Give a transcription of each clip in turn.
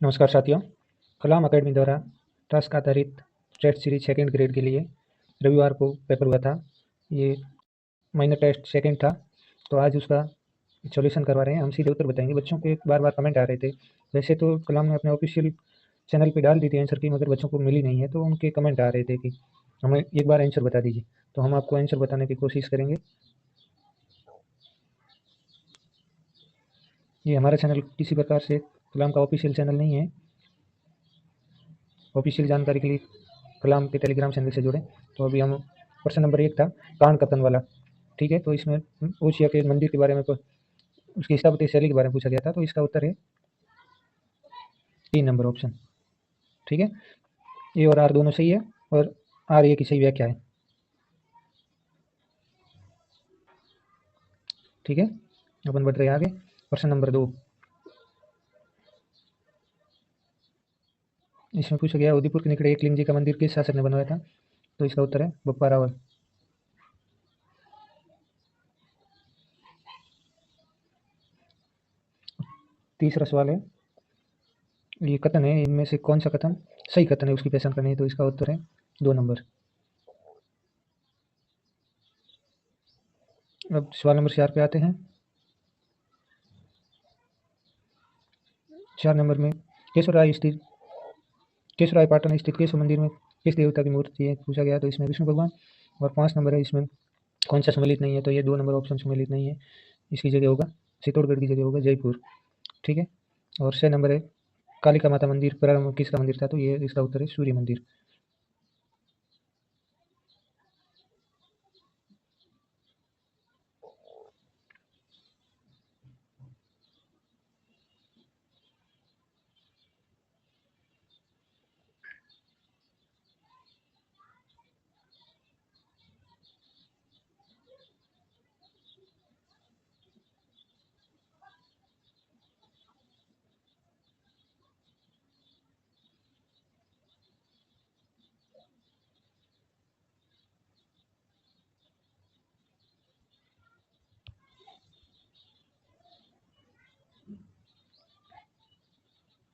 नमस्कार साथियों। कलाम अकेडमी द्वारा टास्क आधारित टेस्ट सीरीज सेकंड ग्रेड के लिए रविवार को पेपर हुआ था। ये माइनर टेस्ट सेकंड था, तो आज उसका सॉल्यूशन करवा रहे हैं। हम सीधे उत्तर बताएंगे। बच्चों के बार बार कमेंट आ रहे थे। वैसे तो कलाम ने अपने ऑफिशियल चैनल पे डाल दी थी आंसर की, मगर बच्चों को मिली नहीं है, तो उनके कमेंट आ रहे थे कि हमें एक बार आंसर बता दीजिए। तो हम आपको आंसर बताने की कोशिश करेंगे। ये हमारा चैनल किसी प्रकार से कलाम का ऑफिशियल चैनल नहीं है। ऑफिशियल जानकारी के लिए कलाम के टेलीग्राम चैनल से जुड़ें। तो अभी हम प्रश्न नंबर 1 था कांड कथन वाला, ठीक है। तो इसमें ओशिया के मंदिर के बारे में, उसकी स्थापत्य शैली के बारे में पूछा गया था। तो इसका उत्तर है 3 नंबर ऑप्शन, ठीक है। ए और आर दोनों सही है, और आर ए की सही व्याख्या है, ठीक है। अपन बढ़ रहे हैं आगे। प्रश्न नंबर 2, इसमें पूछा गया उदयपुर के निकट एकलिंग जी का मंदिर किस शासक ने बनवाया था। तो इसका उत्तर है बप्पा रावल। तीसरा सवाल है, ये कथन है, इनमें से कौन सा कथन सही कथन है, उसकी पहचान करनी है। तो इसका उत्तर है 2 नंबर। अब सवाल नंबर 4 पे आते हैं। 4 नंबर में केशवराय पाटन स्थित केशव मंदिर में किस देवता की मूर्ति है पूछा गया। तो इसमें विष्णु भगवान। और 5 नंबर है, इसमें कौन सा सम्मिलित नहीं है। तो ये 2 नंबर ऑप्शन सम्मिलित नहीं है, इसकी जगह होगा चित्तौड़गढ़ की जगह होगा जयपुर, ठीक है। और 6 नंबर है, कालिका माता मंदिर प्रारंभ किसका मंदिर था। तो ये इसका उत्तर है सूर्य मंदिर।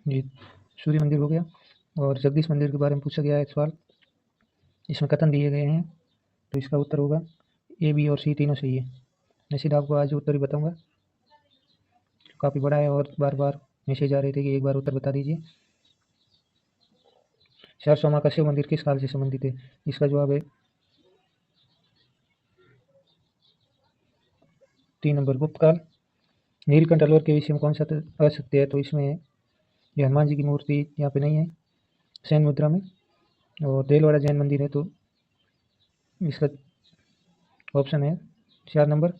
ये सूर्य मंदिर हो गया। और जगदीश मंदिर के बारे में पूछा गया है सवाल। इसमें कथन दिए गए हैं, तो इसका उत्तर होगा ए, बी और सी तीनों सही है। मैं सीधा आपको आज उत्तर ही बताऊंगा, काफ़ी बड़ा है और बार बार मैसेज आ रहे थे कि एक बार उत्तर बता दीजिए। सरसोमा का शिव मंदिर किस काल से संबंधित है। इसका जवाब है 3 नंबर गुप्त काल। नीलकंठ अलवर के विषय में कौन सा असत्य है। तो इसमें ये हनुमान जी की मूर्ति यहाँ पे नहीं है सैन मुद्रा में। और देलवाड़ा जैन मंदिर है, तो इसका ऑप्शन है 4 नंबर,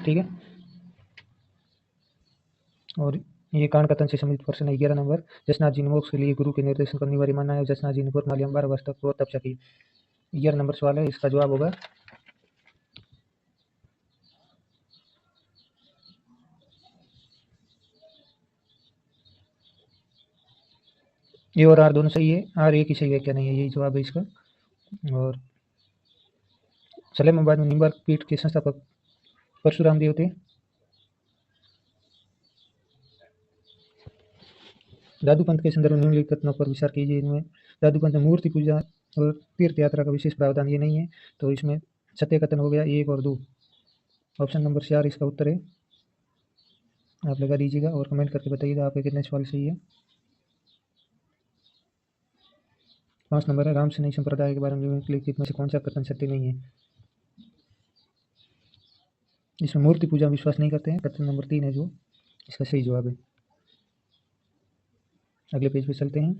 ठीक है। और ये कांड कथन से संबंधित प्रश्न है 11 नंबर। जसनाथ जी ने मोक्ष के लिए गुरु के निर्देशन को अनिवार्य माना है। जसनाथ जी ने गोरमाली 12 वर्ष तक वो तपस्या की। 11 नंबर सवाल है, इसका जवाब होगा ए और आर दोनों सही है। आर ए की सही व्याख्या नहीं है, यही जवाब है इसका। और सलेमाबाद में निम्बार्क पीठ के संस्थापक परशुराम देव थे। दादू पंथ के संदर्भ में निम्नलिखित कथनों पर विचार कीजिए। इनमें दादू पंथ में मूर्ति पूजा और तीर्थ यात्रा का विशेष प्रावधान ये नहीं है। तो इसमें सत्य कथन हो गया 1 और 2। ऑप्शन नंबर 4 इसका उत्तर है। आप लगा दीजिएगा और कमेंट करके बताइएगा आपके कितने सवाल सही है। 5 नंबर है, राम सैनिक संप्रदाय के बारे में निम्नलिखित में से कौन सा कथन सत्य नहीं है। इसमें मूर्ति पूजा विश्वास नहीं करते हैं। कथन नंबर 3 है जो इसका सही जवाब है। अगले पेज पे चलते हैं।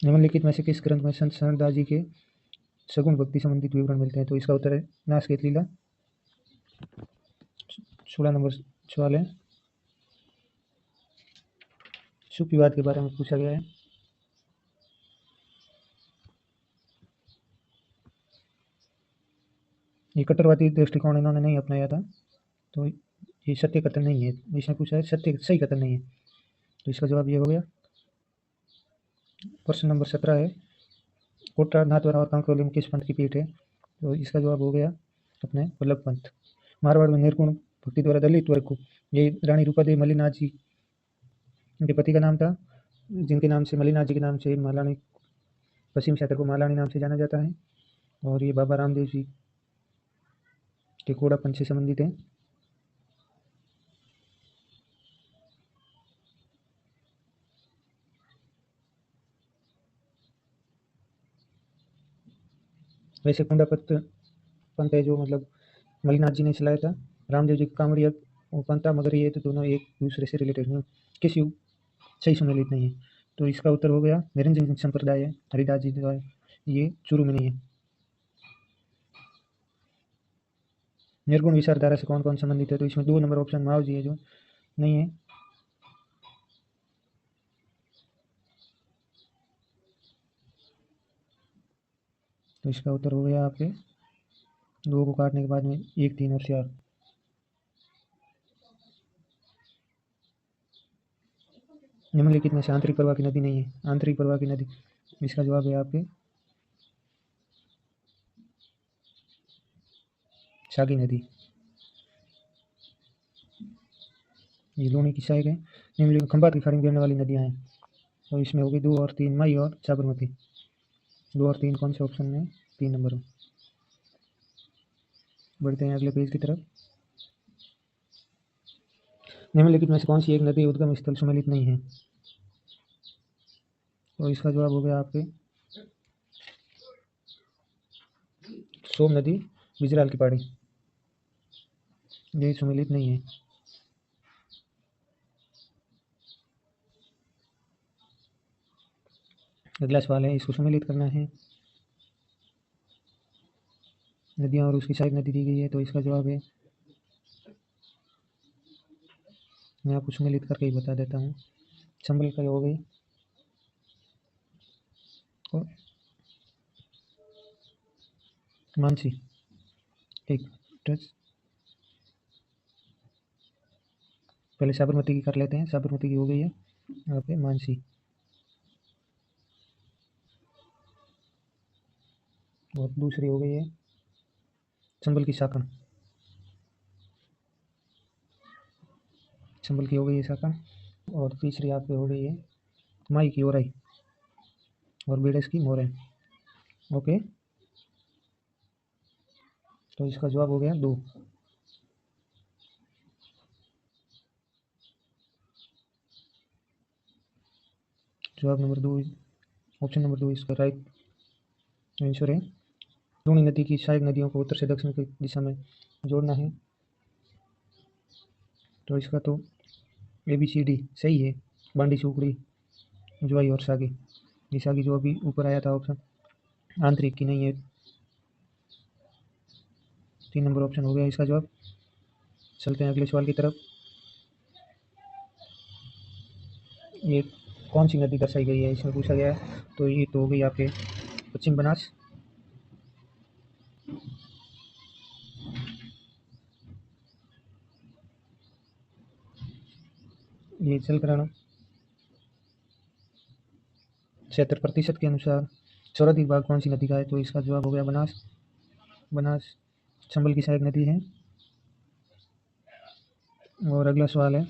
निम्नलिखित में से किस ग्रंथ में संत सरदास जी के सगुण भक्ति संबंधित विवरण मिलते हैं। तो इसका उत्तर है नासकेत लीला। 16 नंबर सवाल है, शुभ विवाद के बारे में पूछा गया है। ये कट्टरवादी दृष्टिकोण इन्होंने नहीं अपनाया था, तो ये सत्य कथन नहीं है। इसने पूछा है सत्य सही कथन नहीं है, तो इसका जवाब ये हो गया। प्रश्न नंबर 17 है, कोटा नाथद्वारा और कांकरोली में किस पंथ की पीठ है। तो इसका जवाब हो गया अपने वल्लभ पंथ। मारवाड़ में निर्गुण भक्ति द्वारा दलित वर्ग को, ये रानी रूपादेवी मल्लिनाथ जी उनके पति का नाम था, जिनके नाम से मल्लिनाथ जी के नाम से महारानी पश्चिम क्षेत्र को महारानी नाम से जाना जाता है। और ये बाबा रामदेव जी के कोड़ापन से संबंधित है। वैसे कुंडापत पंथ है जो मतलब मल्लिनाथ जी ने चलाया था, रामदेव जी का कांवड़िया वो पंथ था, मगर ये तो दोनों एक दूसरे से रिलेटेड नहीं, किसी सही सम्मिलित नहीं है। तो इसका उत्तर हो गया निरंजन संप्रदाय है, हरिदास जी द्वारा, ये शुरू में नहीं है। निर्गुण विचारधारा से कौन कौन संबंधित है, तो इसमें 2 नंबर ऑप्शन माओ जी है जो नहीं है। तो इसका उत्तर हो गया आपके 2 को काटने के बाद में 1, 3 और 4। निम्नलिखित में से आंतरिक प्रवाह की नदी नहीं है, आंतरिक प्रवाह की नदी, इसका जवाब है आपके सागी नदी। ये लूणी की सहायक है। निम्नलिखित खंभात की खाड़ी में गिरने वाली नदियां हैं, तो इसमें होगी 2 और 3 मई और साबरमती। 2 और 3 कौन से ऑप्शन में? 3 नंबर में। बढ़ते हैं अगले पेज की तरफ। निम्नलिखित में से कौन सी एक नदी उद्गम स्थल सम्मिलित नहीं है, तो इसका जवाब हो गया आपके सोम नदी गुजराल की पहाड़ी, ये सम्मिलित नहीं है। अगला सवाल है, इसको सम्मिलित करना है। नदियां और उसकी सहायक नदी दी गई है, तो इसका जवाब है, मैं आपको सम्मिलित करके ही बता देता हूँ। चंबल का हो गई और मानसी। एक टच पहले साबरमती की कर लेते हैं। साबरमती की हो गई है यहाँ पे मानसी, और दूसरी हो गई है चंबल की शाखा। चंबल की हो गई है शाखा, और तीसरी आपकी हो गई है माई की ओराई और बेड़स की मोरई। ओके, तो इसका जवाब हो गया 2। जवाब नंबर 2, ऑप्शन नंबर 2 इसका राइट आंसर है। लूणी नदी की सहायक नदियों को उत्तर से दक्षिण की दिशा में जोड़ना है, तो इसका तो ABCD सही है। बांडी, सुकड़ी, ज्वाई और सागी। ये सागी जो अभी ऊपर आया था ऑप्शन, आंतरिक की नहीं है। 3 नंबर ऑप्शन हो गया इसका जवाब। चलते हैं अगले सवाल की तरफ। ये कौन सी नदी दर्शाई गई है, इसमें पूछा गया है, तो ये तो हो गई आपके पश्चिम बनास। ये जलग्रहण 76% के अनुसार सर्वाधिक भाग कौन सी नदी का है, तो इसका जवाब हो गया बनास। बनास चंबल की सहायक नदी है। और अगला सवाल है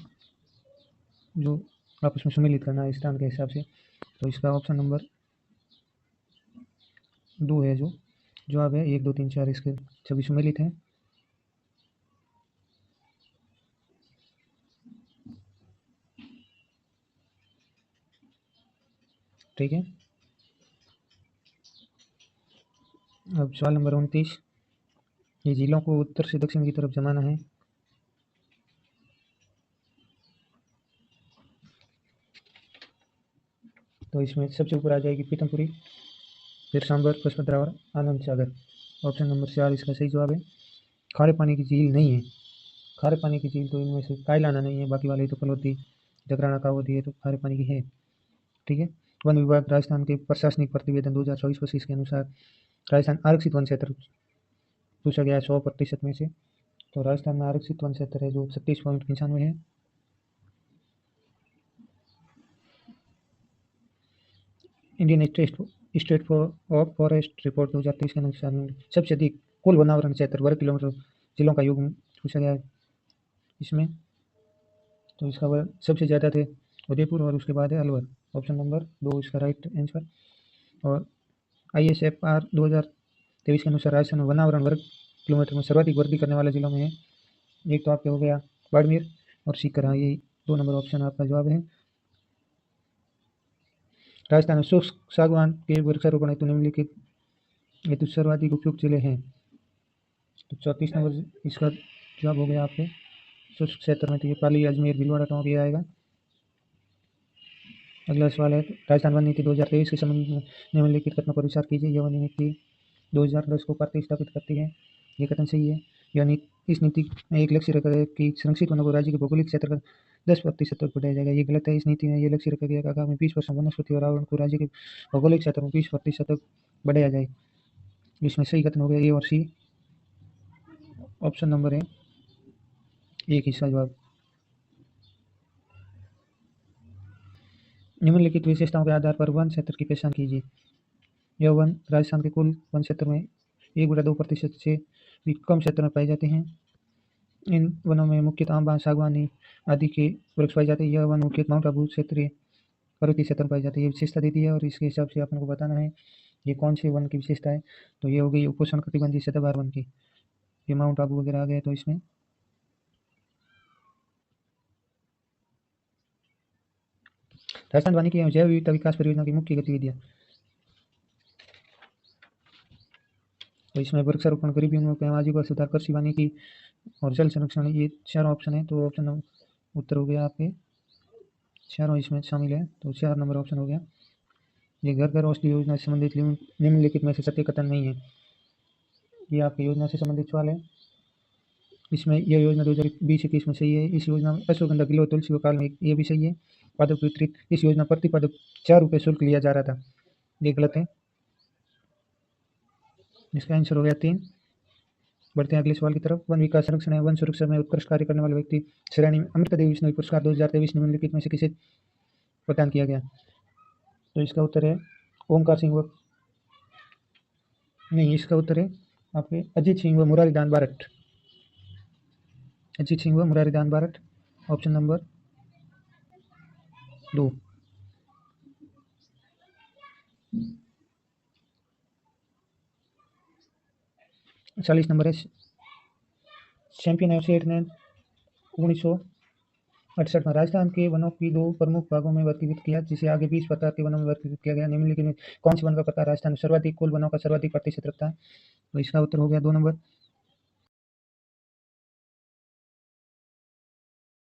जो आपस में सम्मिलित करना है स्थान के हिसाब से, तो इसका ऑप्शन नंबर 2 है जो जवाब है। 1, 2, 3, 4 इसके सभी सम्मिलित हैं। ठीक है, अब सवाल नंबर 29, ये झीलों को उत्तर से दक्षिण की तरफ जमाना है, तो इसमें सबसे ऊपर आ जाएगी पीतमपुरी, फिर सांबर, पचपदरा और आनंद सागर। ऑप्शन नंबर 4 इसका सही जवाब है। खारे पानी की झील नहीं है, खारे पानी की झील तो इनमें से कायलाना नहीं है, बाकी वाले तो पलवती, जगराना, कावती है, तो खारे पानी की है। ठीक है, वन विभाग राजस्थान के प्रशासनिक प्रतिवेदन 2024-25 के अनुसार राजस्थान आरक्षित वन क्षेत्र पूछा गया है 100% में से, तो राजस्थान में आरक्षित वन क्षेत्र है जो 36.95 है। Indian state of forest report 2023 के अनुसार सबसे अधिक कुल वनावरण क्षेत्र वर्ग किलोमीटर जिलों का युग्म पूछा गया है इसमें, तो इसका वन सबसे ज़्यादा थे उदयपुर और उसके बाद है अलवर। ऑप्शन नंबर 2 इसका राइट आंसर। और ISFR 2023 के अनुसार राजस्थान में वनावरण वर्ग किलोमीटर में सर्वाधिक वृद्धि करने वाले जिलों में है, एक तो आपके हो गया बाड़मेर और सीकर। हाँ, ये 2 नंबर ऑप्शन आपका जवाब है। राजस्थान में शुष्क सागवान के वृक्षारोपण हेतु निम्नलिखित हेतु सर्वाधिक उपयुक्त जिले हैं। तो 34 नंबर इसका जवाब हो गया आपके शुष्क क्षेत्र में, तो ये पाली, अजमेर, भीलवाड़ा, टोंक ये आएगा। अगला सवाल है राजस्थान वन नीति 2023 के संबंध में निम्नलिखित कथनों पर विचार कीजिए। यह वन नीति 2010 को प्रतिस्थापित करती है, ये कथन सही है। यानी इस नीति में एक लक्ष्य रखा है कि संरक्षित वनों को राज्य के भौगोलिक क्षेत्र का 10% तक बढ़ाया जाएगा, ये गलत है। इस नीति में ये लक्ष्य रखा गया कि आगामी 20 वर्षों में वनस्पति और आवरण को राज्य के भौगोलिक क्षेत्र में 20% तक बढ़ाया जाए। इसमें सही कथन हो गया ए और सी। ऑप्शन नंबर है एक इसका जवाब। निम्नलिखित विशेषताओं के आधार पर वन क्षेत्र की पहचान कीजिए। यह वन राजस्थान के कुल वन क्षेत्र में 1/2% से भी कम क्षेत्र में पाए जाते हैं। इन वनों में मुख्यतः आम, बांस, सागवानी आदि के वृक्ष पाए जाते हैं। यह वन मुख्यतः माउंट आबू क्षेत्रीय पर्वतीय क्षेत्र में पाई जाती है। ये विशेषता देती है और इसके हिसाब से आपको बताना है ये कौन से वन की विशेषता है। तो ये हो गई उपोष्णकटिबंधीय सदाबहार वन की, ये माउंट आबू वगैरह आ गए। तो इसमें राजस्थान वानिकी एवं जैव विविधता विकास परियोजना की मुख्य गतिविधियाँ, तो इसमें वृक्षारोपण, गरीबी उन्मुक्त एवं आजीविका सुधार, कृषि, वानिकी और जल संरक्षण, ये चारों ऑप्शन है। तो ऑप्शन उत्तर हो गया आपके चारों इसमें शामिल है, तो 4 नंबर ऑप्शन हो गया। ये घर घर औषधि योजना से संबंधित निम्नलिखित में से सत्य कथन नहीं है। ये आपकी योजना से संबंधित सवाल है। इसमें यह योजना 2020-21 में सही है। इस योजना में अश्वगंधा, गिलोय, तुलसी व काल में ये भी सही है। पादप वितरित, इस योजना प्रति पादप 4 रुपये शुल्क लिया जा रहा था, ये गलत है। इसका आंसर हो गया 3। बढ़ते हैं अगले सवाल की तरफ। वन विकास, संरक्षण एवं वन सुरक्षा में उत्कृष्ट कार्य करने वाले व्यक्ति श्रेणी में अमृता देवी विश्नोई पुरस्कार 2023 निम्नलिखित में से किसे प्रदान किया गया। तो इसका उत्तर है ओमकार सिंह नहीं, इसका उत्तर है आपके अजीत सिंह व मुरारीदान बारट। अजीत सिंह व मुरारीदान बारट, ऑप्शन नंबर 2। 40 नंबर है चैंपियन एसोसिएट ने 1968 में राजस्थान के वनों की 2 प्रमुख भागों में वर्गीकृत किया, जिसे आगे 20 प्रकार के वनों में वर्गीकृत किया गया। निम्नलिखित में कौन से वन का प्रकार राजस्थान में सर्वाधिक कुल वनों का सर्वाधिक प्रतिशत रखता है। तो इसका उत्तर हो गया 2 नंबर